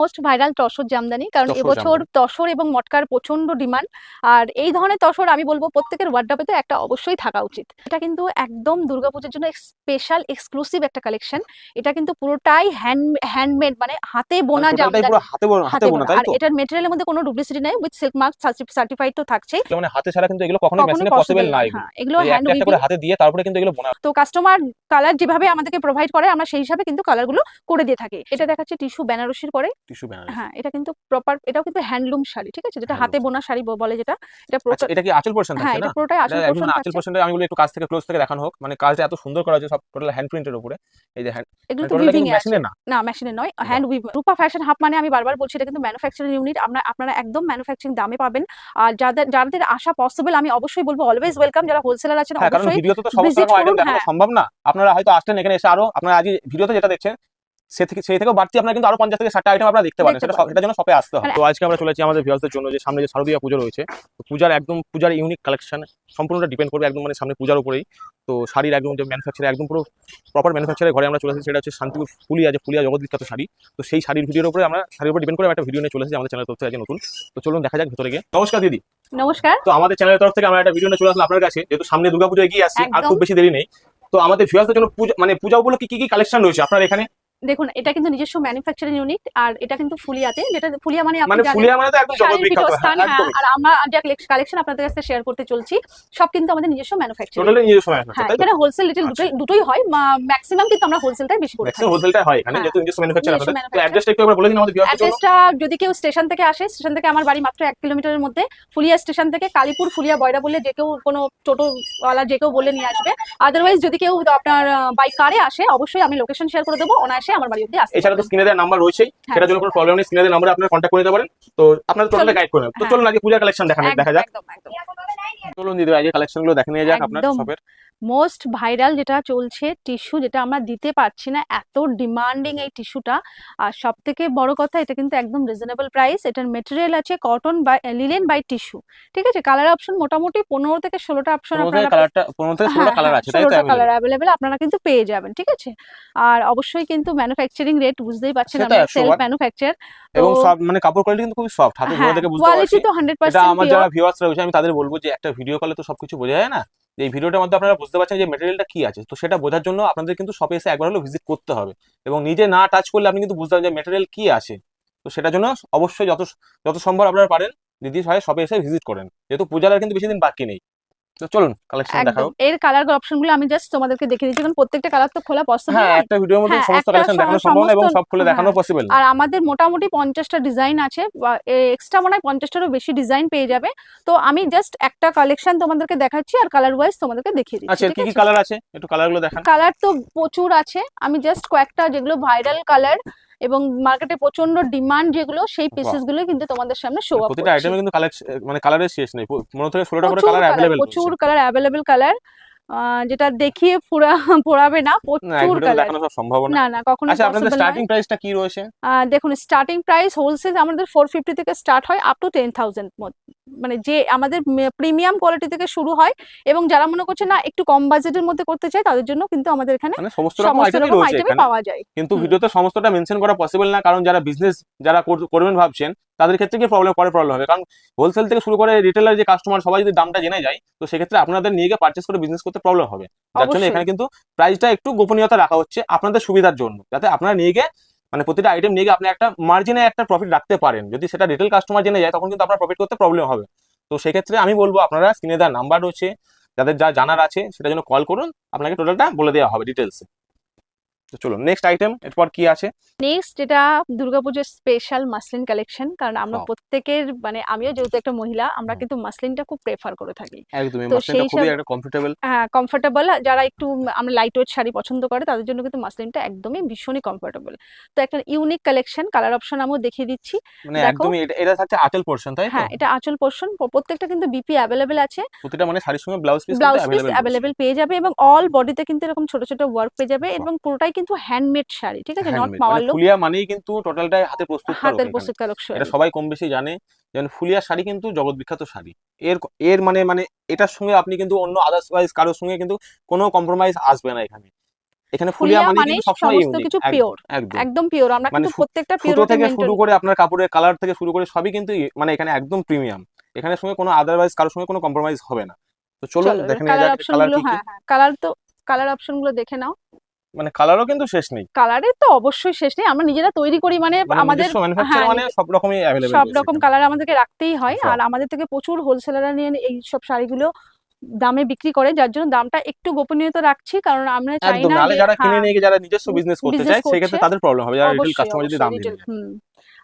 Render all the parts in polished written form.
Most viral tussar Jamdani, কারণ এবছর তসর এবং মটকার প্রচন্ড ডিমান্ড। আর এই ধরনের তসর আমি বলবো প্রত্যেকের ওয়ার্ডরোবে তো একটা অবশ্যই থাকা উচিত। এটা কিন্তু একদম দুর্গাপূজার জন্য স্পেশাল এক্সক্লুসিভ একটা কালেকশন। এটা কিন্তু পুরোটাই হ্যান্ডমেড, মানে হাতে বোনা জামদানি, হাতে বোনা। আর এটার ম্যাটেরিয়ালের মধ্যে কোনো ডুপ্লিসিটি নেই, উইথ সিল্ক মার্ক সার্টিফাইড তো থাকছেই। মানে হাতে ছাড়া কিন্তু এগুলো কখনোই মেশিনে পসিবল না। এগুলো হ্যান্ড উইভিং হাতে দিয়ে তারপরে কিন্তু এগুলো বোনা। তো কাস্টমার কালার যেভাবে আমাদেরকে প্রোভাইড করে আমরা সেই হিসাবে কিন্তু কালারগুলো করে দিয়ে থাকি। এটা দেখাচ্ছে টিস্যু বেনারসির পরে, টিস্যু বেনারসি। হ্যাঁ, এটা কিন্তু প্রপার, এটাও কিন্তু হ্যান্ডলুম শাড়ি, ঠিক আছে, যেটা হাতে বোনা শাড়ি বলে যেটা। এটা পুরোটা, এটা কি আঁচল পোরশন থাকছে না? এটা পুরোটাই আঁচল পোরশন থাকছে। আঁচল পোরশনটা আমি বলি একটু কাছ থেকে ক্লোজ থেকে দেখানো হোক। মানে কাজটা এত সুন্দর করা আছে, সব টোটাল হ্যান্ড প্রিন্টের উপরে। এই যে হ্যান্ড, এগুলো তো উইভিং এ মেশিনে না মেশিনে নয়, হ্যান্ড উইভ। রূপা ফ্যাশন হাব মানে আমি বারবার বলছি এটা কিন্তু ম্যানুফ্যাকচারিং ইউনিট। আপনারা একদম ম্যানুফ্যাকচারিং দামে পাবেন। আর যাদের আসা পসিবল আমি অবশ্যই বলবো অলওয়েজ ওয়েলকাম। যারা হোলসেলার আছেন অবশ্যই, কারণ ভিডিওতে তো সমস্ত রকম আইটেম দেখানো সম্ভব না। আপনারা হয়তো আসলেন এখানে এসে আরো আপনারা আজ ভিডিওতে যেটা দেখছেন সেই থেকেও বাড়তি আপনারা কিন্তু আরো 50 থেকে 60টা আইটেম আপনারা দেখতে পারেন। সেটার জন্য শপে আসতে হবে। তো আজকে আমরা চলেছি আমাদের ভিউয়ার্সদের জন্য যে সামনে যে শারদীয়া পুজো রয়েছে, তো পূজার ইউনিক কালেকশন সম্পূর্ণটা ডিপেন্ড করবে একদম মানে সামনে পূজার উপরেই। তো শাড়ির একদম যে ম্যানুফ্যাকচার একদম পুরো প্রপার ম্যানুফ্যাকচারের ঘরে আমরা চলে এসেছি। সেটা হচ্ছে শান্তিপুর ফুলিয়া জগৎ বিখ্যাত শাড়ি। তো সেই শাড়ির ভিডিওর উপরে আমরা শাড়ির উপর ডিপেন্ড করে একটা ভিডিও নিয়ে চলে এসেছি আমাদের চ্যানেলের তরফ থেকে নতুন। তো চলুন দেখা যাক ভিতরে গিয়ে। নমস্কার দিদি। নমস্কার। তো আমাদের চ্যানেলের তরফ থেকে আমরা একটা ভিডিও নিয়ে চলে আসলাম আপনার কাছে, যেহেতু সামনে দুর্গাপুজো এগিয়ে আসছে আর খুব বেশি দেরি নেই। তো আমাদের ভিউয়ার্সদের জন্য পূজা উপলক্ষে কি কি কালেকশন রয়েছে আপনার এখানে? দেখুন, এটা কিন্তু নিজস্ব ম্যানুফ্যাকচারিং ইউনিট। আর এটা কিন্তু ফুলিয়াতে, যেটা ফুলিয়া মানে আপনি জানেন, ফুলিয়া মানে তো একদম জগৎ বিখ্যাত স্থান। আর আমরা যে কালেকশন আপনাদের কাছে শেয়ার করতে চলছি সব কিন্তু আমাদের নিজস্ব ম্যানুফ্যাকচারিং। টোটালি নিজস্ব ম্যানুফ্যাকচার। হ্যাঁ, এখানে হোলসেল রিটেল দুটোই হয়। ম্যাক্সিমাম কিন্তু আমরা হোলসেলটাই বেশি করি। ম্যাক্সিমাম হোলসেলটা হয় এখানে, যেহেতু নিজস্ব ম্যানুফ্যাকচার আপনাদের। তো অ্যাড্রেসটা একটু একবার বলে দিন আমাদের ভিউয়ারদের জন্য। অ্যাড্রেসটা যদি কেউ স্টেশন থেকে আসে, স্টেশন থেকে আমার বাড়ি মাত্র 1 কিলোমিটারের মধ্যে। ফুলিয়া স্টেশন থেকে কালীপুর ফুলিয়া বয়রা বললে যে কেউ, কোনো টোটোওয়ালা যে কেউ বলে নিয়ে আসবে। আদারওয়াইজ যদি কেউ আপনার বাই কারে আসে, অবশ্যই আমি লোকেশন শেয়ার করে দেবো, অনায়াসে আমার বাড়ি অবধি আসবে। এছাড়া তো স্ক্রিনে দেওয়া নাম্বার রয়েছে, সেটার জন্য কোনো প্রবলেম নেই। স্ক্রিনে দেওয়া নম্বরে আপনারা কন্টাক্ট করে নিতে পারেন। তো আপনাদের টোটালি গাইড করে নেব। তো চলুন আগে পূজার কালেকশন দেখা যাক। চলুন দিদি আজকে কালেকশনগুলো দেখে নিয়ে যাক আপনার শপের। মোস্ট ভাইরাল যেটা চলছে টিস্যু, যেটা আমরা দিতে পারছি না, এত ডিমান্ডিং এই টিস্যুটা। আর সব থেকে বড় কথা, এটা কিন্তু একদম রিজনেবল প্রাইস। এটার মেটেরিয়াল আছে cotton by linen by tissue, ঠিক আছে। কালার অপশন মোটামুটি 15 থেকে 16টা অপশন আপনারা 15 থেকে 16টা কালার আছে, তাই তো? 16টা কালার अवेलेबल আপনারা কিন্তু পেয়ে যাবেন, ঠিক আছে। আর অবশ্যই কিন্তু ম্যানুফ্যাকচারিং রেট বুঝতেই পাচ্ছেন, আমরা সেলফ ম্যানুফ্যাকচার। এবং সব মানে কাপড় কোয়ালিটি কিন্তু খুবই সফট, হাতে ধরে দেখে বুঝতে পারছি। কোয়ালিটি তো 100% এটা আমার যারা ভিউয়ার্স রয়েছে আমি তাদের বলবো যে একটা ভিডিও কলে তো সবকিছু বোঝা যায় না। এই ভিডিওটার মধ্যে আপনারা বুঝতে পারছেন যে ম্যাটেরিয়ালটা কি আছে। তো সেটা বোঝার জন্য আপনাদের কিন্তু শপে এসে একবার হলো ভিজিট করতে হবে, এবং নিজে না টাচ করলে আপনি কিন্তু বুঝতে পারবেন যে ম্যাটেরিয়াল কি আছে। তো সেটার জন্য অবশ্যই যত সম্ভব আপনারা পারেন দিদি ভাই শপে এসে ভিজিট করেন, যেহেতু পূজার কিন্তু বেশি দিন বাকি নেই। তো চলুন কালেকশন দেখাও। এর কালার অপশনগুলো আমি জাস্ট তোমাদেরকে দেখিয়ে দিচ্ছি, কারণ প্রত্যেকটা কালার তো খোলা পসিবল না। হ্যাঁ, একটা ভিডিওর মধ্যে সমস্ত কালেকশন দেখানো সম্ভব না এবং সব খুলে দেখানো পসিবল না। আর আমাদের মোটামুটি 50টা ডিজাইন আছে, এক্সট্রা মনে হয় 50টারও বেশি ডিজাইন পেয়ে যাবে। তো আমি জাস্ট একটা কালেকশন তোমাদেরকে দেখাচ্ছি আর কালার ওয়াইজ তোমাদেরকে দেখিয়ে দিচ্ছি। আচ্ছা, কি কি কালার আছে একটু কালারগুলো দেখান। কালার তো প্রচুর আছে, আমি জাস্ট কয়েকটা যেগুলো ভাইরাল কালার এবং মার্কেটে প্রচন্ড ডিমান্ড যেগুলো, সেই পিসেস গুলো কিন্তু তোমাদের সামনে শো আপ করছি। প্রতিটা আইটেমে কিন্তু কালেকশন মানে কালারের শেষ নেই, 15 থেকে 16টা করে কালার अवेलेबल, প্রচুর কালার अवेलेबल কালার, যেটা দেখিয়ে পোড়াবে না, প্রচুর কালার দেখানো সব সম্ভব না। না কখনো। আচ্ছা, আপনাদের স্টার্টিং প্রাইসটা কি রয়েছে? দেখুন, স্টার্টিং প্রাইস হোলসেল আমাদের 450 থেকে স্টার্ট হয় আপ টু 10,000, মানে যে আমাদের প্রিমিয়াম কোয়ালিটি থেকে শুরু হয়। এবং যারা মনে করছে না একটু কম বাজেটের মধ্যে করতে চায়, তাদের জন্য কিন্তু আমাদের এখানে সমস্ত রকম আইটেমই পাওয়া যায়। কিন্তু ভিডিওতে সমস্তটা মেনশন করা পসিবল না, কারণ যারা বিজনেস করবেন ভাবছেন তাদের ক্ষেত্রে কি প্রবলেম হবে। কারণ হোলসেল থেকে শুরু করে রিটেলার যে কাস্টমার সবাই যদি দামটা জেনে যায়, তো সেক্ষেত্রে আপনাদের নিয়ে গিয়ে পারচেস করে বিজনেস করতে প্রবলেম হবে। যার জন্য এখানে কিন্তু প্রাইসটা একটু গোপনীয়তা রাখা হচ্ছে আপনাদের সুবিধার জন্য, যাতে আপনারা নিয়ে গিয়ে মানে প্রতিটা আইটেম নিয়ে গিয়ে আপনি একটা মার্জিনে একটা প্রফিট রাখতে পারেন। যদি সেটা রিটেল কাস্টমার জেনে যায় তখন কিন্তু আপনার প্রফিট করতে প্রবলেম হবে। তো সেক্ষেত্রে আমি বলবো আপনারা স্ক্রিনে দেওয়া নাম্বার রয়েছে, যাদের যা জানার আছে সেটার জন্য কল করুন, আপনাকে টোটালটা বলে দেওয়া হবে ডিটেলসে। তো চলুন নেক্সট আইটেম, এরপর কি আছে? নেক্সট এটা দুর্গাপুজোর স্পেশাল মাসলিন কালেকশন, কারণ আমরা প্রত্যেকের, মানে আমিও যেহেতু একটা মহিলা, আমরা কিন্তু মাসলিনটা খুব প্রেফার করে থাকি। একদমই, মাসলিনটা খুবই একটা কমফোর্টেবল। হ্যাঁ, কমফোর্টেবল। যারা একটু আমরা লাইট ওয়েট শাড়ি পছন্দ করে তাদের জন্য কিন্তু মাসলিনটা একদমই ভীষণই কমফোর্টেবল। তো একটা ইউনিক কালেকশন, কালার অপশন আমিও দেখিয়ে দিচ্ছি। মানে একদমই এটা থাকছে আঁচল পোরশন, তাই তো? হ্যাঁ, এটা আঁচল পোরশন। প্রত্যেকটা কিন্তু বিপি अवेलेबल আছে। প্রতিটা মানে শাড়ির সঙ্গে ব্লাউজ পিস अवेलेबल পেয়ে যাবে, এবং অল বডিতে কিন্তু এরকম ছোট ছোট ওয়ার্ক পেয়ে যাবে, এবং পুরোটাই কিন্তু হ্যান্ডমেড শাড়ি, ঠিক আছে, নট মাওয়ার লুক। ফুলিয়া মানেই কিন্তু টোটালটাই হাতে প্রস্তুত কারক শাড়ি। এটা সবাই কম বেশি জানে, যেমন ফুলিয়া শাড়ি কিন্তু জগৎ বিখ্যাত শাড়ি। এর মানে এটার সঙ্গে আপনি কিন্তু অন্য আদার্সওয়াইজ কারোর সঙ্গে কিন্তু কোনো কম্প্রোমাইজ আসবে না এখানে। এখানে ফুলিয়া ফুলিয়া মানে মানে কিন্তু সবসময় সমস্ত ইউনিক, কিছু পিওর, একদম একদম পিওর। আমরা মানে কিন্তু প্রত্যেকটা সুতো পিওরিটি থেকে মেইনটেইন শুরু করে আপনার কাপড়ের কালার থেকে শুরু করে সবই কিন্তু মানে এখানে একদম প্রিমিয়াম। এখানে সঙ্গে কোনো আদারওয়াইজ কারোর সঙ্গে কোনো কম্প্রোমাইজ হবে না। তো চলুন চলো এবার দেখে নেওয়া কালার যাক অপশন কালার গুলো, কি কি। হ্যাঁ হ্যাঁ, কালার অপশন গুলো দেখে নাও। মানে কালারও কিন্তু শেষ নেই, কালারের তো অবশ্যই শেষ নেই, আমরা নিজেরা তৈরি করি মানে মানে আমাদের, নিজস্ব ম্যানুফ্যাকচার হ্যাঁ মানে সব রকমই অ্যাভেলেবেল সব রয়েছে রকম এখানে। কালার আমাদেরকে রাখতেই হয়। সব আর আমাদের থেকে প্রচুর হোলসেলাররা নিয়ে এই সব শাড়িগুলো দামে বিক্রি করে, যার জন্য দামটা একটু গোপনীয়তা রাখছি, কারণ আমরা চাই একদম, না নাহলে যে, যারা কিনে হ্যাঁ, নিয়ে গিয়ে যারা নিজস্ব বিজনেস করতে বিজনেস চায় করছে, সেক্ষেত্রে তাদের প্রবলেম হবে, যারা রিটেল অবশ্যই কাস্টমার যদি অবশ্যই দাম দিয়ে রিটেল, নিয়ে যায়।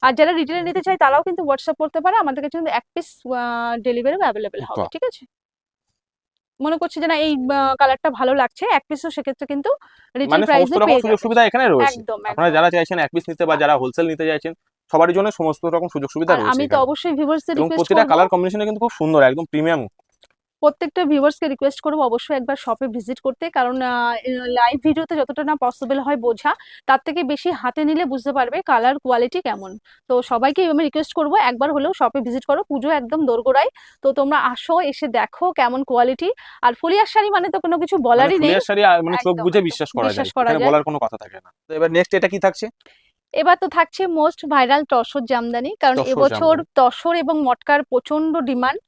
আর যারা রিটেলে নিতে চায় তারাও কিন্তু হোয়াটসঅ্যাপ করতে পারে, আমাদের কাছে কিন্তু 1 পিস ডেলিভারি অ্যাভেলেবেল হবে, বাহ, ঠিক আছে? মনে করছে যে না এই কালারটা ভালো লাগছে, 1 পিসও সেক্ষেত্রে কিন্তু রিটেল মানে সমস্ত প্রাইসে রকম পেয়ে সুযোগ যাবে। সুবিধা এখানে রয়েছে। একদম আপনারা একদম। যারা চাইছেন এক পিস নিতে বা যারা হোলসেল নিতে চাইছেন সবার জন্য সমস্ত রকম সুযোগ সুবিধা আর রয়েছে আমি তো এখানে। অবশ্যই ভিউয়ার্সদের এবং রিকোয়েস্ট প্রতিটা করব, কালার কম্বিনেশনে কিন্তু খুব সুন্দর, একদম প্রিমিয়াম। প্রত্যেকটা ভিউয়ার্সকে রিকোয়েস্ট করবো অবশ্যই একবার শপে ভিজিট করতে, কারণ লাইভ ভিডিওতে যতটা না পসিবল হয় বোঝা, তার থেকে বেশি হাতে নিলে বুঝতে পারবে কালার কোয়ালিটি কেমন। তো সবাইকে আমি রিকোয়েস্ট করবো একবার হলেও শপে ভিজিট করো, পুজো একদম দোরগোড়ায়, তো তোমরা আসো, এসে দেখো কেমন কোয়ালিটি। আর ফুলিয়ার শাড়ি মানে তো কোনো কিছু মানে বলারই নেই, ফুলিয়ার শাড়ি মানে চোখ একদম বুঝে একদম বিশ্বাস করা যায়, বিশ্বাস করা এখানে যায়। বলার কোনো কথা থাকে না। তো এবার নেক্সট এটা কি থাকছে? এবার তো থাকছে মোস্ট ভাইরাল তসর জামদানি, কারণ তসর এবছর জামদানি, তসর এবং মটকার প্রচন্ড ডিমান্ড।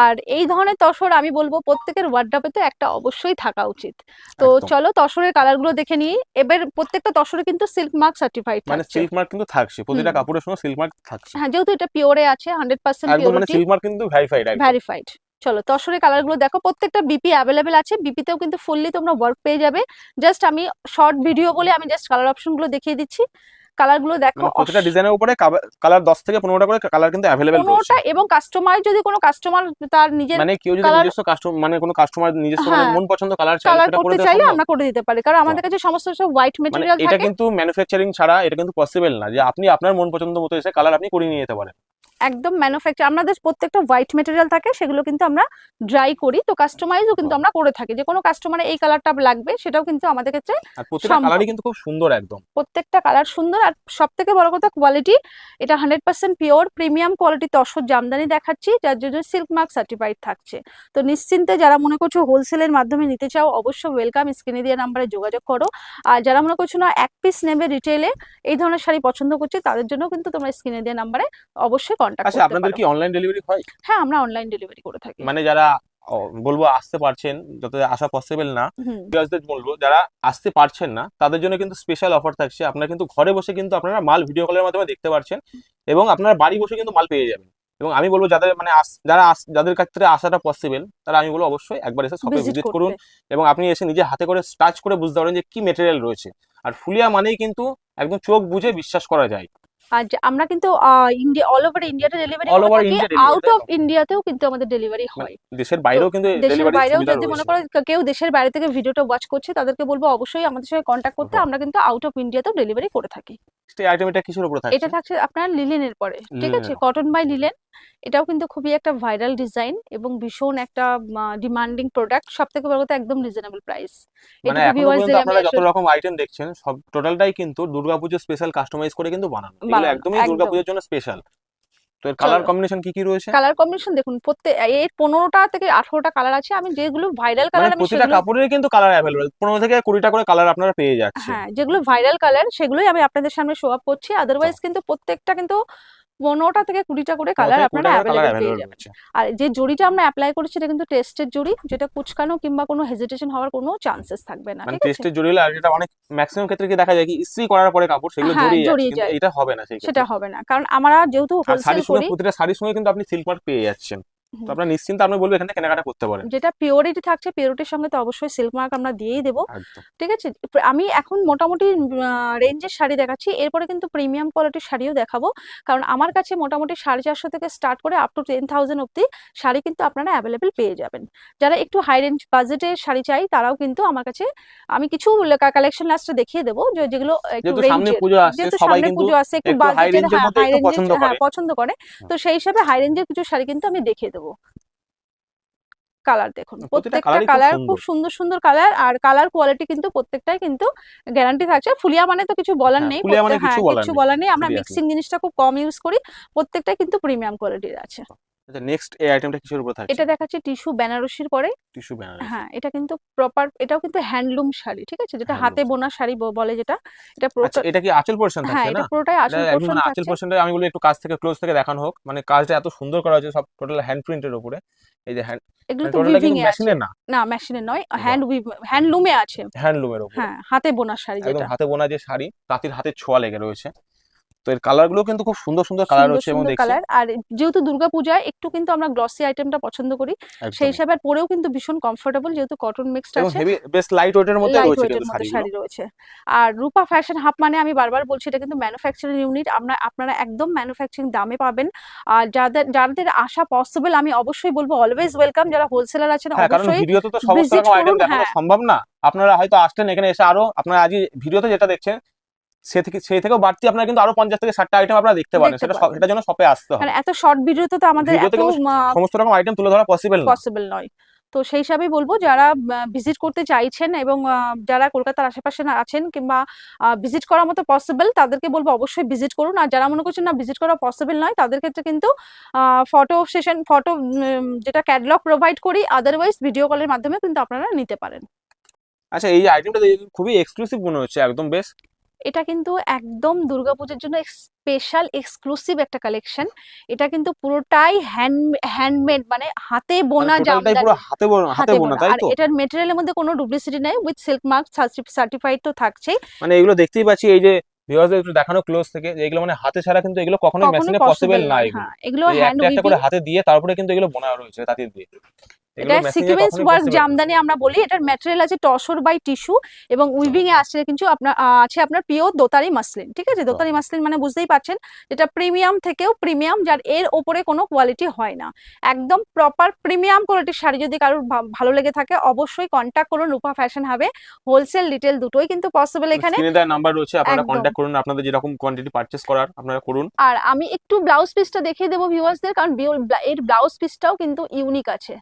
আর এই ধরনের তসর আমি বলবো প্রত্যেকের ওয়ার্ড্রপে তো একটা অবশ্যই থাকা উচিত। তো একদম চলো তসরের কালার গুলো দেখে নিই। এবার প্রত্যেকটা তসরে কিন্তু সিল্ক মার্ক সার্টিফাইড মানে থাকছে। সিল্ক মার্ক কিন্তু থাকছে, হুম, প্রতিটা কাপড়ের সঙ্গে সিল্ক মার্ক থাকছে। হ্যাঁ, যেহেতু এটা পিওরে আছে, 100% একদম মানে পিওরিটি, সিল্ক মার্ক কিন্তু ভেরিফাইড একদম। ভ্যারিফাইড। চলো তসরের কালার গুলো দেখো, প্রত্যেকটা বিপি অ্যাভেলেবেল আছে, বিপিতেও কিন্তু ফুললি তোমরা ওয়ার্ক পেয়ে যাবে। জাস্ট আমি শর্ট ভিডিও বলে আমি জাস্ট কালার অপশন গুলো দেখিয়ে দিচ্ছি, কালার গুলো দেখো। মানে প্রতিটা ডিজাইনের উপরে কালার 10 থেকে 15টা করে কালার কিন্তু অ্যাভেলেবেল রয়েছে। 15টা, এবং কাস্টমার যদি কোনো কাস্টমার তার নিজের মানে কেউ যদি কালার, নিজস্ব কাস্টমার মানে কোনো কাস্টমার নিজস্ব মানে হ্যাঁ, মন পছন্দ কালার চাইলে কালার সেটা করে করতে দেওয়া চাইলে সম্ভব। আমরা করে দিতে পারি, কারণ বাহ, আমাদের কাছে সমস্ত সব হোয়াইট মানে মেটেরিয়াল এটা থাকে। কিন্তু ম্যানুফ্যাকচারিং ছাড়া এটা কিন্তু পসিবল না যে আপনি আপনার মন পছন্দ মতো এসে কালার আপনি করে নিয়ে যেতে পারেন। একদম ম্যানুফ্যাকচার, আমাদের প্রত্যেকটা হোয়াইট মেটেরিয়াল থাকে, সেগুলো কিন্তু আমরা ড্রাই করি, তো কাস্টমাইজও কিন্তু বাহ, আমরা করে থাকি, যে কোনো কাস্টমারে এই কালারটা লাগবে সেটাও কিন্তু আমাদের ক্ষেত্রে আর প্রতিটা সম্ভব। কালারই কিন্তু খুব সুন্দর একদম। প্রত্যেকটা কালার সুন্দর, আর সব থেকে বড় কথা কোয়ালিটি, এটা 100% pure premium quality tussar Jamdani দেখাচ্ছি, যার জন্য সিল্ক মার্ক সার্টিফাইড থাকছে। তো নিশ্চিন্তে যারা মনে করছো হোলসেলের মাধ্যমে নিতে চাও অবশ্যই ওয়েলকাম, স্ক্রিনে দেওয়া নাম্বারে যোগাযোগ করো। আর যারা মনে করছো না 1 পিস নেবে রিটেলে, এই ধরনের শাড়ি পছন্দ করছে, তাদের জন্য কিন্তু তোমরা স্ক্রিনে দেওয়া নাম্বারে অবশ্যই কন্ট্যাক্ট আচ্ছা, করতে আপনাদের পারো। কি অনলাইন ডেলিভারি হয়? হ্যাঁ, আমরা অনলাইন ডেলিভারি করে থাকি। মানে যারা বলবো আসতে পারছেন, যাতে আসা পসিবল না, হুম, ভিউয়ার্সদের বলবো যারা আসতে পারছেন না তাদের জন্য কিন্তু স্পেশাল অফার থাকছে। আপনারা কিন্তু ঘরে বসে কিন্তু আপনারা মাল ভিডিও কলের মাধ্যমে দেখতে পারছেন এবং আপনারা বাড়ি বসে কিন্তু মাল পেয়ে যাবেন। এবং আমি বলবো যাদের মানে যাদের ক্ষেত্রে আসাটা পসিবল, তারা আমি বলবো অবশ্যই একবার এসে শপে ভিজিট ভিজিট করতে। করুন এবং আপনি এসে নিজে হাতে করে টাচ করে বুঝতে পারেন যে কি মেটেরিয়াল রয়েছে। আর ফুলিয়া মানেই কিন্তু একদম চোখ বুঝে বিশ্বাস করা যায়। আর আমরা কিন্তু ইন্ডিয়া, অল ওভার ইন্ডিয়াতে ডেলিভারি অল করে ওভার থাকি, ইন্ডিয়া ডেলিভারি, আউট তাই অফ তো? ইন্ডিয়াতেও কিন্তু আমাদের ডেলিভারি মানে হয়। দেশের তো বাইরেও কিন্তু দেশের ডেলিভারির বাইরেও সুবিধা যদি মনে রয়েছে। করো কেউ দেশের বাইরে থেকে ভিডিওটা ওয়াচ করছে, তাদেরকে বলবো অবশ্যই আমাদের সঙ্গে কন্ট্যাক্ট করতে, বাহ, আমরা কিন্তু আউট অফ ইন্ডিয়াতেও ডেলিভারি করে থাকি। এই আইটেম এটা কিসের উপরে এটা থাকছে? থাকছে আপনার লিলেনের পরে, ঠিক আছে, লিনেনের উপর। Cotton by linen. এটাও কিন্তু খুবই একটা ভাইরাল ডিজাইন এবং ভীষণ একটা ডিমান্ডিং প্রোডাক্ট, সব থেকে বড় কথা একদম রিজনেবল প্রাইস। মানে এটুকু এখনো পর্যন্ত ভিউয়ার্সদের আমি আপনারা যত আসলে রকম আইটেম দেখছেন সব টোটালটাই কিন্তু দুর্গাপুজো স্পেশাল কাস্টমাইজ করে কিন্তু বানানো, এগুলো বানানো একদমই একদম। দুর্গাপুজোর জন্য স্পেশাল। তো এর কালার চলো কম্বিনেশন কি কি রয়েছে? কালার কম্বিনেশন দেখুন, প্রত্যেক এর 15টা থেকে 18টা কালার আছে, আমি যেগুলো ভাইরাল মানে কালার আমি প্রতিটা সেগুলো, কাপড়ের কিন্তু কালার অ্যাভেলেবল, 15 থেকে 20টা করে কালার আপনারা পেয়ে যাচ্ছেন। হ্যাঁ, যেগুলো ভাইরাল কালার সেগুলোই আমি আপনাদের সামনে শো আপ করছি, বাহ, আদারওয়াইজ কিন্তু প্রত্যেকটা কিন্তু 15টা থেকে 20টা করে 15 কালার থেকে আপনারা 20টা করে কালার অ্যাভেলেবেল পেয়ে অ্যাভেলেবল যাবেন। রয়েছে। আর যে জড়িটা আমরা অ্যাপ্লাই করেছি এটা কিন্তু টেস্টের জড়ি, যেটা কুচকানো কিংবা কোনো হেজিটেশন হওয়ার কোনো চান্সেস থাকবে না, মানে ঠিক আছে? টেস্টের জড়িয়ে আর যেটা অনেক ম্যাক্সিমাম ক্ষেত্রে কি দেখা যায় কি ইস্ত্রি করার পরে কাপড় সেগুলো হ্যাঁ, জড়িয়ে যাচ্ছে, জড়িয়ে কিন্তু যায়, এটা হবে না সেই সেটা ক্ষেত্রে। হবে না, কারণ আমরা যেহেতু আর হোলসেল শাড়ির সঙ্গে করি। প্রতিটা শাড়ির সঙ্গে কিন্তু আপনি সিল্ক মার্ক পেয়ে যাচ্ছেন। তো হুম, আপনারা নিশ্চিন্তে আপনি বলবো এখানে কেনাকাটা করতে পারেন। যেটা পিওরিটি থাকছে, পিওরিটির সঙ্গে তো অবশ্যই সিল্ক মার্ক আমরা দিয়েই দেবো, একদম ঠিক আছে? আমি এখন মোটামুটি রেঞ্জের শাড়ি দেখাচ্ছি, এরপরে কিন্তু প্রিমিয়াম কোয়ালিটির শাড়িও দেখাবো, কারণ আমার কাছে মোটামুটি 450 থেকে স্টার্ট করে আপ টু 10,000 অব্দি শাড়ি কিন্তু আপনারা অ্যাভেলেবেল পেয়ে যাবেন। যারা একটু হাই রেঞ্জ বাজেটের শাড়ি চাই তারাও কিন্তু আমার কাছে, আমি কিছু কালেকশন লাস্টে দেখিয়ে দেবো যেগুলো একটু যেহেতু সামনে রেঞ্জের, পুজো আসছে যেহেতু সবাই সামনে কিন্তু পুজো আসছে, একটু একটু হাই বাজেটের, রেঞ্জের হ্যাঁ, মধ্যে হাই একটু রেঞ্জের, পছন্দ হ্যাঁ, করে। পছন্দ করে, তো সেই হিসাবে হাই রেঞ্জের কিছু শাড়ি কিন্তু আমি দেখিয়ে দেবো। কালার দেখুন, প্রতিটা প্রত্যেকটা কালারই খুব কালার খুব সুন্দর। সুন্দর সুন্দর কালার, আর কালার কোয়ালিটি কিন্তু প্রত্যেকটাই কিন্তু গ্যারান্টি থাকছে। ফুলিয়া মানে তো কিছু বলার হ্যাঁ, নেই, ফুলিয়া মানে হ্যাঁ, কিছু বলার কিছু নেই, বলার নেই, আমরা সিরিয়াসলি। মিক্সিং জিনিসটা খুব কম ইউজ করি, প্রত্যেকটাই কিন্তু প্রিমিয়াম কোয়ালিটির আছে। আচ্ছা, নেক্সট এই আইটেমটা কিসের উপর থাকছে? এটা দেখাচ্ছে টিস্যু বেনারসির পরে। টিস্যু বেনারসি, হ্যাঁ, এটা কিন্তু প্রপার, এটাও কিন্তু হ্যান্ডলুম শাড়ি, ঠিক আছে, যেটা হ্যান্ডলুম। হাতে বোনা শাড়ি বলে যেটা। এটা আচ্ছা, এটা কি আঁচল পোরশন হ্যাঁ, থাকছে এটা না? পুরোটাই এটা আঁচল একদম পোর্শন মানে আঁচল থাকছে। পোরশনটা আমি বলি একটু কাছ থেকে ক্লোজ থেকে দেখানো হোক, মানে কাজটা এত সুন্দর করা হয়েছে, সব টোটাল হ্যান্ড প্রিন্টের উপরে। এই যে হ্যান্ড, এগুলো মানে তো টোটালটা উইভিং কিন্তু এ আছে। মেশিনের না। না, মেশিনে নয়, বাহ, হ্যান্ডলুমে আছে। হ্যান্ডলুমের উপরে হ্যাঁ, হাতে বোনা শাড়ি একদম যেটা। হাতে বোনা যে শাড়ি, তাঁতির হাতের ছোঁয়া লেগে রয়েছে। তো এর কালার গুলো কিন্তু খুব সুন্দর সুন্দর কালার সুন্দর রয়েছে এবং সুন্দর দেখছি কালার। আর যেহেতু দুর্গাপূজায় একটু কিন্তু আমরা গ্লসি আইটেমটা পছন্দ করি, সেই একদমই, হিসাবে আর পরেও কিন্তু ভীষণ কমফোর্টেবল, যেহেতু কটন মিক্সড এবং আছে, হেভি বেশ লাইট ওয়েটের মধ্যে লাইট রয়েছে ওয়েটের কিন্তু মধ্যে শাড়িগুলো। শাড়ি রয়েছে। আর রূপা ফ্যাশন হাব মানে আমি বারবার বলছি, এটা কিন্তু ম্যানুফ্যাকচারিং ইউনিট, আপনারা একদম ম্যানুফ্যাকচারিং দামে পাবেন। আর যাদের যাদের আসা পসিবল, আমি অবশ্যই বলবো অলওয়েজ ওয়েলকাম। যারা হোলসেলার আছেন হ্যাঁ, কারণ অবশ্যই ভিডিওতে তো সমস্ত ভিজিট রকম আইটেম করুন। দেখানো হ্যাঁ, সম্ভব না। আপনারা হয়তো আসছেন এখানে এসে আরো, আপনারা আজ ভিডিওতে যেটা দেখছেন সেই থেকেও বাড়তি আপনারা কিন্তু আরো 50 থেকে 60টা আইটেম আপনারা দেখতে পারেন। দেখতে পাবেন। সেটার জন্য শপে আসতে কারণ হবে। এত শর্ট ভিডিওতে তো আমাদের ভিডিওতে এত কিন্তু সমস্ত রকম আইটেম তুলে ধরা পসিবল না। পসিবল নয়। তো সেই হিসাবেই বলবো, যারা ভিজিট করতে চাইছেন এবং যারা কলকাতার আশেপাশে আছেন কিংবা ভিজিট করার মতো পসিবল, তাদেরকে বলবো অবশ্যই ভিজিট করুন। আর যারা মনে করছেন না ভিজিট করা পসিবল নয়, তাদের ক্ষেত্রে কিন্তু ফটো সেশন, যেটা ক্যাটালগ প্রোভাইড করি, আদারওয়াইজ ভিডিও কলের মাধ্যমে কিন্তু আপনারা নিতে পারেন। আচ্ছা, এই আইটেমটা খুবই এক্সক্লুসিভ মনে হচ্ছে, একদম বেশ। এটা কিন্তু একদম দুর্গাপূজার জন্য স্পেশাল এক্সক্লুসিভ একটা কালেকশন। এটা কিন্তু পুরোটাই হ্যান্ডমেড, মানে হাতে মানে বোনা টোটালটাই জামদানি। পুরো হাতে বোনা, তাই আর তো? এটার মেটেরিয়ালের মধ্যে কোনো ডুপ্লিসিটি নেই, উইথ সিল্ক মার্ক সার্টিফাইড তো থাকছেই। মানে এগুলো দেখতেই পাচ্ছি, এই যে ভিউয়ারদের একটু দেখানো ক্লোজ থেকে, যে এগুলো মানে হাতে ছাড়া কিন্তু এগুলো কখনোই কখনোই মেশিনে পসিবল পসিবল না। নয়। এগুলো হ্যাঁ, এগুলো এই হ্যান্ড একটা একটা করে উইভিং। হাতে দিয়ে তারপরে কিন্তু এগুলো বোনা রয়েছে তাঁতির দিয়ে। এটা এগুলো মেশিনে সিকোয়েন্স কখনোই ওয়ার্ক পসিবল না। জামদানি আমরা বলি। এটার ম্যাটেরিয়াল আছে টসর বাই টিস্যু, এবং উইভিং এ আসছে কিন্তু আপনার আছে আপনার পিওর দোতারি মাসলিন, ঠিক আছে। বাহ, দোতারি মাসলিন মানে বুঝতেই পারছেন, যেটা প্রিমিয়াম থেকেও প্রিমিয়াম, যার এর ওপরে কোনো কোয়ালিটি হয় না। একদম প্রপার প্রিমিয়াম কোয়ালিটির শাড়ি যদি কারোর ভালো লেগে থাকে, অবশ্যই কন্ট্যাক্ট করুন রূপা ফ্যাশন হাবে। হোলসেল রিটেল দুটোই কিন্তু পসিবল এখানে। স্ক্রিনে দেওয়া নাম্বার রয়েছে, আপনারা একদম। কন্ট্যাক্ট করুন, আপনাদের যেরকম কোয়ান্টিটি পারচেস করার আপনারা করুন। আর আমি একটু ব্লাউজ পিসটা দেখিয়ে দেবো ভিউয়ার্সদের, কারণ এর ব্লাউজ পিসটাও কিন্তু ইউনিক আছে,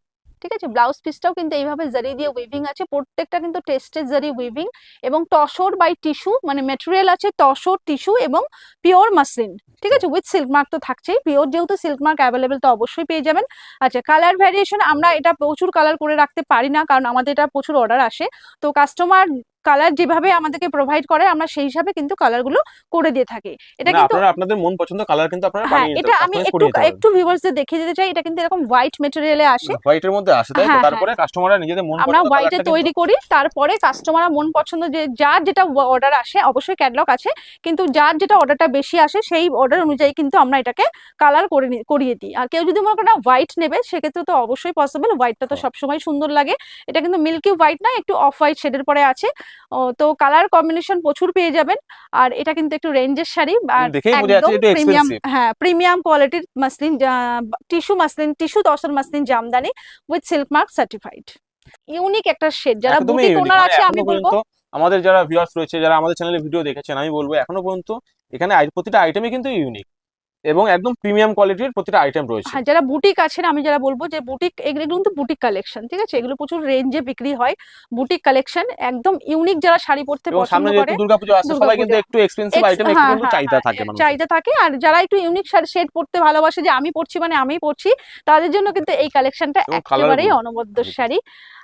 ঠিক আছে। ব্লাউজ পিসটাও কিন্তু এইভাবে জারি দিয়ে উইভিং আছে, প্রত্যেকটা কিন্তু টেস্টেড জারি উইভিং, এবং টসর বাই টিস্যু, মানে মেটেরিয়াল আছে তসর টিস্যু এবং পিওর মাসলিন, ঠিক আছে। উইথ সিল্ক মার্ক তো থাকছেই, পিওর যেহেতু সিল্ক মার্ক অ্যাভেলেবেল তো অবশ্যই পেয়ে যাবেন। আচ্ছা, কালার ভ্যারিয়েশন আমরা এটা প্রচুর কালার করে রাখতে পারি না, কারণ আমাদের এটা প্রচুর অর্ডার আসে। তো কাস্টমার কালার যেভাবে আমাদেরকে প্রোভাইড করে, আমরা সেই হিসাবে কিন্তু কালারগুলো করে দিয়ে থাকি। এটা মানে কিন্তু, আপনারা আপনাদের মন পছন্দ কালার কিন্তু আপনারা হ্যাঁ, বানিয়ে নিতে এটা আমি কাস্টমাইজ করে একটু নিতে পারবেন। একটু ভিউয়ার্সদের দেখিয়ে দিতে চাই। এটা কিন্তু এরকম হোয়াইট মেটেরিয়ালে আসে। হোয়াইটের মধ্যে আসে, তাই তো? হ্যাঁ, হ্যাঁ, তারপরে কাস্টমাররা নিজেদের মন আমরা পছন্দ হোয়াইটে কালারটা কিন্তু তৈরি করি, তারপরে কাস্টমাররা মন পছন্দ যে যার যেটা অর্ডার আসে, অবশ্যই ক্যাটালগ আছে, কিন্তু যার যেটা অর্ডারটা বেশি আসে সেই অর্ডার অনুযায়ী কিন্তু আমরা এটাকে কালার করিয়ে দিই। আর কেউ যদি মনে করেন হোয়াইট নেবে, সেক্ষেত্রে তো অবশ্যই পসিবল, হোয়াইটটা তো হ্যাঁ। সবসময় সুন্দর লাগে। এটা কিন্তু মিল্কি হোয়াইট না, একটু অফ হোয়াইট শেডের পরে আছে। তো কালার কম্বিনেশন প্রচুর পেয়ে যাবেন। আর এটা কিন্তু একটু রেঞ্জের শাড়ি, আর দেখেই বোঝা একদম যাচ্ছে একটু প্রিমিয়াম, এক্সপেন্সিভ। হ্যাঁ, প্রিমিয়াম কোয়ালিটির muslin, tissue tussar muslin Jamdani with silk mark certified. Unique একটা শেড। যারা একদমই বুটিক ইউনিক, ওনার মানে আছে, আমি এখনো বলবো পর্যন্ত আমাদের যারা ভিউয়ার্স রয়েছে, যারা আমাদের চ্যানেলে ভিডিও দেখেছেন, আমি বলবো এখনো পর্যন্ত এখানে প্রতিটা আইটেমই কিন্তু ইউনিক এবং একদম প্রিমিয়াম কোয়ালিটির প্রতিটা আইটেম রয়েছে। হ্যাঁ, যারা বুটিক আছেন, আমি যারা বলবো যে বুটিক, এগুলো কিন্তু বুটিক কালেকশন, ঠিক আছে। এগুলো প্রচুর রেঞ্জে বিক্রি হয়, বুটিক কালেকশন একদম ইউনিক। যারা শাড়ি পরতে এবং পছন্দ সামনে করে, যেহেতু দুর্গাপুজো আসছে, সবাই কিন্তু দুর্গাপূজা একটু এক্সপেন্সিভ আইটেম একটু হ্যাঁ কিন্তু হ্যাঁ চাহিদা হ্যাঁ, থাকে মানুষের। চাহিদা থাকে। আর যারা একটু ইউনিক শেড পরতে ভালোবাসে, যে আমি পরছি মানে আমি পরছি, তাদের জন্য কিন্তু এই কালেকশনটা এবং একেবারেই কালারগুলো অনবদ্য শাড়ি।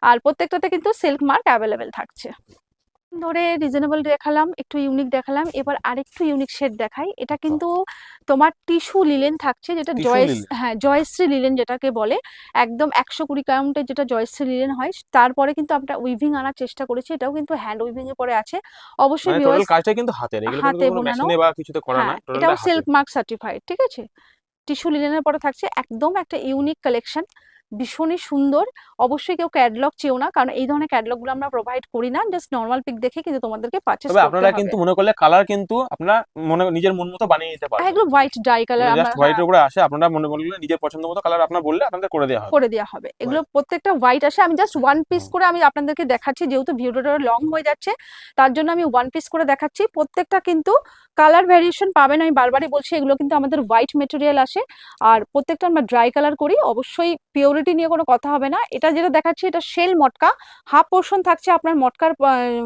আর প্রত্যেকটাতে কিন্তু সিল্ক মার্ক অ্যাভেলেবেল থাকছে। ধরে রিজনেবল দেখালাম, একটু ইউনিক দেখালাম, এবার আরেকটু ইউনিক শেড দেখাই। এটা কিন্তু তোমার টিস্যু লিলেন থাকছে, যেটা টিস্যু লিলি। হ্যাঁ, জয়শ্রী লিলেন যেটাকে বলে। একদম 120 কাউন্টের যেটা জয়শ্রী লিলেন হয়, তারপরে কিন্তু আমরা উইভিং আনার চেষ্টা করেছি। এটাও কিন্তু হ্যান্ড উইভিং এ পরে আছে, অবশ্যই মানে টোটাল ভিউয়ার্স। কাজটা কিন্তু হাতের, এগুলো কিন্তু হাতে কোনো বোনানো। মেশিনে বা কিছুতে করা না, হ্যাঁ, টোটালটা এটাও হাতে। সিল্ক মার্ক সার্টিফাইড, ঠিক আছে। টিস্যু লিনেনের পরে থাকছে, একদম একটা ইউনিক কালেকশন, ভীষণই সুন্দর। অবশ্যই কেউ ক্যাটালগ চেও না, কারণ এই ধরনের ক্যাটালগ গুলো আমরা প্রোভাইড করি না, জাস্ট নর্মাল পিক দেখে কিন্তু তোমাদেরকে পারচেস তবে করতে আপনারা হবে। কিন্তু মনে করলে কালার কিন্তু আপনারা নিজের মন মতো বানিয়ে নিতে পারবেন। এগুলো হোয়াইট ডাই কালার আমরা, জাস্ট হোয়াইটের উপরে আসে, আপনারা মনে করলে নিজের পছন্দ মতো কালার আপনারা বললে আপনাদের করে দেওয়া হবে। করে দেওয়া হবে। এগুলো প্রত্যেকটা হোয়াইট আসে। আমি জাস্ট ওয়ান পিস করে আমি আপনাদেরকে দেখাচ্ছি, যেহেতু ভিডিওটা লং হয়ে যাচ্ছে, তার জন্য আমি ওয়ান পিস করে দেখাচ্ছি। প্রত্যেকটা কিন্তু কালার ভ্যারিয়েশন পাবেন, আমি বারবারই বলছি। এগুলো কিন্তু আমাদের হোয়াইট মেটেরিয়াল আসে, আর প্রত্যেকটা আমরা ড্রাই কালার করি। অবশ্যই পিওরিটি নিয়ে কোনো কথা হবে না। এটা যেটা দেখাচ্ছি এটা শেল মটকা, হাফ পোর্শন থাকছে আপনার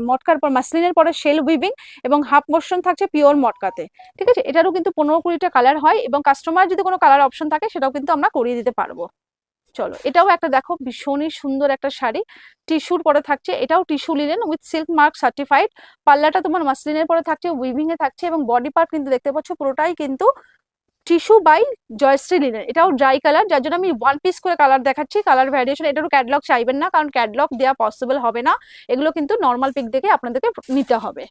মটকার পর মাসলিনের পরে শেল উইভিং এবং হাফ পোর্শন থাকছে পিওর মটকাতে, ঠিক আছে। এটারও কিন্তু 15-20টা কালার হয় এবং কাস্টমার যদি কোনো কালার অপশন থাকে সেটাও কিন্তু আমরা করিয়ে দিতে পারবো। চলো এটাও একটা দেখো ভীষণই সুন্দর একটা শাড়ি, টিস্যুর পরে থাকছে, এটাও tissue linen with silk mark certified. পাল্লাটা তোমার মাসলিনের পরে থাকছে, উইভিং এ থাকছে এবং বডি পার্ট কিন্তু দেখতে পাচ্ছ পুরোটাই কিন্তু টিস্যু বাই জয়শ্রী লিনেন। এটাও ড্রাই কালার, যার জন্য আমি 1 পিস করে কালার দেখাচ্ছি। কালার ভ্যারিয়েশন, এটারও ক্যাটলগ চাইবেন না কারণ ক্যাটলগ দেওয়া পসিবল হবে না, এগুলো কিন্তু নর্মাল পিক দেখে আপনাদেরকে নিতে হবে।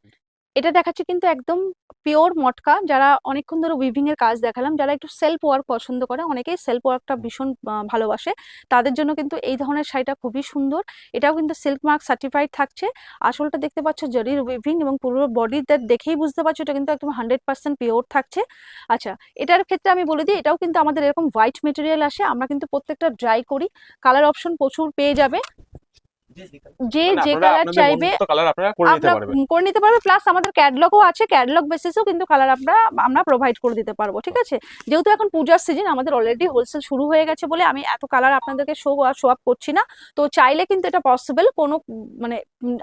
এটা দেখাচ্ছি কিন্তু একদম পিওর মটকা, যারা অনেকক্ষণ ধরে উইভিং এর কাজ দেখালাম, যারা একটু সেলফ ওয়ার্ক পছন্দ করে, অনেকেই সেলফ ওয়ার্কটা ভীষণ ভালোবাসে, তাদের জন্য কিন্তু এই ধরনের শাড়িটা খুবই সুন্দর। এটাও কিন্তু সিল্ক মার্ক সার্টিফাইড থাকছে। আসলটা দেখতে পাচ্ছ জরির উইভিং এবং পুরো বডিটা দেখেই বুঝতে পারছো এটা কিন্তু একদম 100% পিওর থাকছে। আচ্ছা, এটার ক্ষেত্রে আমি বলে দিই, এটাও কিন্তু আমাদের এরকম হোয়াইট মেটেরিয়াল আসে, আমরা কিন্তু প্রত্যেকটা ড্রাই করি, কালার অপশন প্রচুর পেয়ে যাবে, যে মানে যে আপনারা কালার আপনাদের চাইবে মন মতো কালার আপনারা করে নিতে আমরা পারবেন। করে নিতে পারবে। প্লাস আমাদের ক্যাটলগও আছে, ক্যাটলগ বেসিসেও কিন্তু কালার আমরা প্রোভাইড করে দিতে পারবো, ঠিক আছে। যেহেতু এখন পূজার সিজন, আমাদের অলরেডি হোলসেল শুরু হয়ে গেছে বলে আমি এত কালার আপনাদেরকে শো আপ করছি না, তো চাইলে কিন্তু এটা পসিবল। কোনো মানে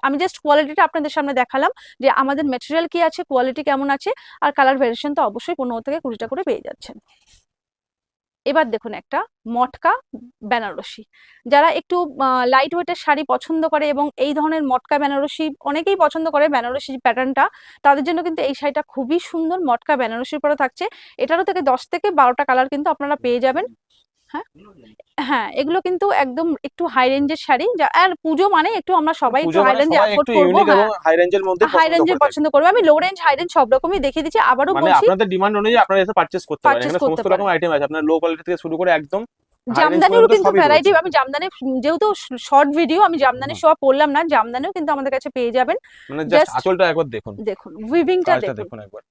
আমি জাস্ট কোয়ালিটিটা আপনাদের সামনে দেখালাম যে আমাদের মেটেরিয়াল কি আছে, কোয়ালিটি কেমন আছে, আর কালার ভেরিয়েশন তো অবশ্যই 15 থেকে 20টা করে পেয়ে যাচ্ছেন। এবার দেখুন একটা মটকা বেনারসি, যারা একটু লাইট ওয়েটের শাড়ি পছন্দ করে এবং এই ধরনের মটকা বেনারসি অনেকেই পছন্দ করে বেনারসি প্যাটার্নটা, তাদের জন্য কিন্তু এই শাড়িটা খুবই সুন্দর। মটকা বেনারসির পরে থাকছে, এটারও থেকে 10 থেকে 12টা কালার কিন্তু আপনারা পেয়ে যাবেন। হ্যাঁ হ্যাঁ, এগুলো কিন্তু একদম একটু হাই রেঞ্জের শাড়ি, আর পুজো মানে একটু আমরা সবাই একটু পুজো হাই মানে রেঞ্জে সবাই অ্যাফোর্ড একটু করবো। ইউনিক এবং হ্যাঁ, হাই রেঞ্জের মধ্যে হাই পছন্দ রেঞ্জের করে থাকে। পছন্দ করবো। আমি লো রেঞ্জ হাই রেঞ্জ সব রকমই দেখিয়ে দিচ্ছি, আবারও মানে বলছি আপনাদের ডিমান্ড অনুযায়ী আপনারা এসে পারচেজ করতে পারেন, পারচেস এখানে করতে সমস্ত পারেন। রকম আইটেম আছে, আপনার লো কোয়ালিটি থেকে শুরু করে একদম হাই রেঞ্জ জামদানিরও পর্যন্ত কিন্তু সবই ভ্যারাইটি, রয়েছে। আমি জামদানি যেহেতু শর্ট ভিডিও, আমি জামদানি হুম। সব করলাম না, জামদানিও কিন্তু আমাদের কাছে পেয়ে যাবেন। মানে জাস্ট জাস্ট আঁচলটা একবার দেখুন, দেখুন উইভিংটা কাজটা দেখুন, দেখুন একবার।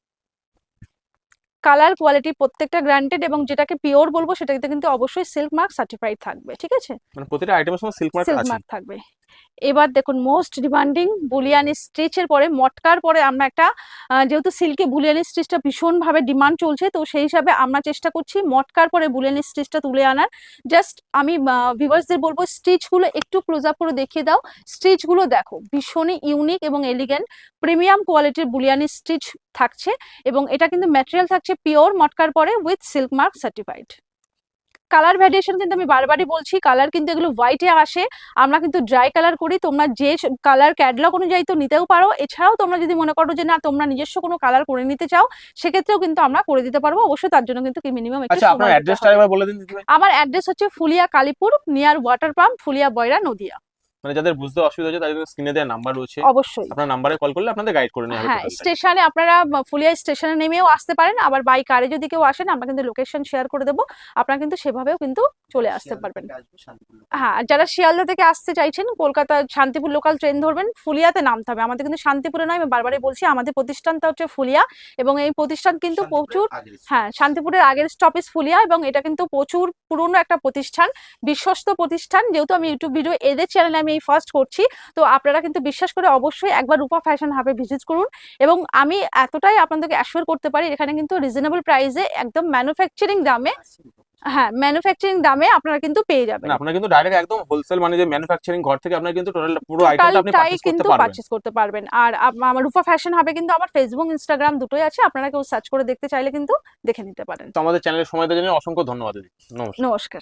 কালার কোয়ালিটি প্রত্যেকটা গ্রান্টেড এবং যেটাকে পিওর বলবো সেটাতে কিন্তু অবশ্যই সিল্ক মার্ক সার্টিফাইড থাকবে, ঠিক আছে, মানে প্রতিটা আইটেমের সময় সিল্ক মার্ক সিল্ক আছে। মার্ক থাকবে। এবার দেখুন মোস্ট ডিমান্ডিং বুলিয়ানি স্টিচের পরে মটকার পরে আমরা একটা যেহেতু সিল্কে বুলিয়ানি স্টিচটা ভীষণ ভাবে ডিমান্ড চলছে, তো সেই হিসাবে আমরা চেষ্টা করছি মটকার পরে বুলিয়ানি স্টিচটা তুলে আনার। জাস্ট আমি ভিউয়ার্সদের বলবো স্টিচগুলো একটু ক্লোজ আপ করে দেখিয়ে দাও, স্টিচগুলো দেখো ভীষণই ইউনিক এবং এলিগেন্ট, প্রিমিয়াম কোয়ালিটির বুলিয়ানি স্টিচ থাকছে এবং এটা কিন্তু ম্যাটেরিয়াল থাকছে পিওর মটকার পরে with silk mark certified. Colour variation কিন্তু আমি বারবারই বলছি, কালার কিন্তু এগুলো হোয়াইটে আসে, আমরা কিন্তু ড্রাই কালার করি, তোমরা যে কালার ক্যাটলগ অনুযায়ী তো নিতেও পারো, এছাড়াও তোমরা যদি মনে করো যে না তোমরা নিজস্ব কোনো কালার করে নিতে চাও সেক্ষেত্রেও কিন্তু আমরা করে দিতে পারবো, অবশ্যই তার জন্য কিন্তু কি মিনিমাম একটু আচ্ছা, আপনার সময় দিতে অ্যাড্রেসটা হবে। একবার বলে দিন দিদি ভাই। আমার অ্যাড্রেস হচ্ছে Phulia Kalipur, near water pump, Phulia বয়রা, নদিয়া। মানে যাদের বুঝতে অসুবিধা হচ্ছে তাদের স্ক্রিনে দেওয়া নাম্বার রয়েছে, অবশ্যই আপনার নাম্বারে কল করলে আপনাদের গাইড করে নেওয়া হবে হ্যাঁ, টোটালটা। স্টেশনে আপনারা ফুলিয়া স্টেশনে নেমেও আসতে পারেন, আবার বাই কারে যদি কেউ আসেন আমরা কিন্তু লোকেশন শেয়ার করে দেবো, আপনারা কিন্তু সেভাবেও কিন্তু চলে আসতে পারবেন। হ্যাঁ, আর যারা শিয়ালদা থেকে আসতে চাইছেন কলকাতা শান্তিপুর লোকাল ট্রেন ধরবেন, ফুলিয়াতে নামতে হবে। আমাদের কিন্তু শান্তিপুরে নয়, আমি বারবারই বলছি আমাদের প্রতিষ্ঠানটা হচ্ছে ফুলিয়া এবং এই প্রতিষ্ঠান কিন্তু প্রচুর, হ্যাঁ শান্তিপুরের আগের স্টপেজ ফুলিয়া এবং এটা কিন্তু প্রচুর পুরনো একটা প্রতিষ্ঠান, বিশ্বস্ত প্রতিষ্ঠান। যেহেতু আমি ইউটিউব ভিডিও এদের চ্যানেলে আমি এই ফার্স্ট করছি, তো আপনারা কিন্তু বিশ্বাস করে অবশ্যই একবার রূপা ফ্যাশন হাবে ভিজিট করুন এবং আমি এতটাই আপনাদেরকে অ্যাসিওর করতে পারি এখানে কিন্তু রিজনেবল প্রাইসে একদম ম্যানুফ্যাকচারিং দামে, হ্যাঁ ম্যানুফ্যাকচারিং দামে আপনারা কিন্তু পেয়ে যাবেন। না, আপনারা কিন্তু ডাইরেক্ট একদম হোলসেল মানে যে ম্যানুফ্যাকচারিং ঘর থেকে আপনারা কিন্তু টোটাল পুরো আইটেমটা আপনি টোটালটাই পারচেজ করতে কিন্তু পারবেন। পারচেজ করতে পারবেন। আর আমার রূপা ফ্যাশন হাবে কিন্তু আমার ফেসবুক ইনস্টাগ্রাম দুটোই আছে, আপনারা কেউ সার্চ করে দেখতে চাইলে কিন্তু দেখে নিতে পারেন। তো আমাদের চ্যানেলের সময় দেওয়ার জন্য অসংখ্য ধন্যবাদ দিদি, নমস্কার। নমস্কার।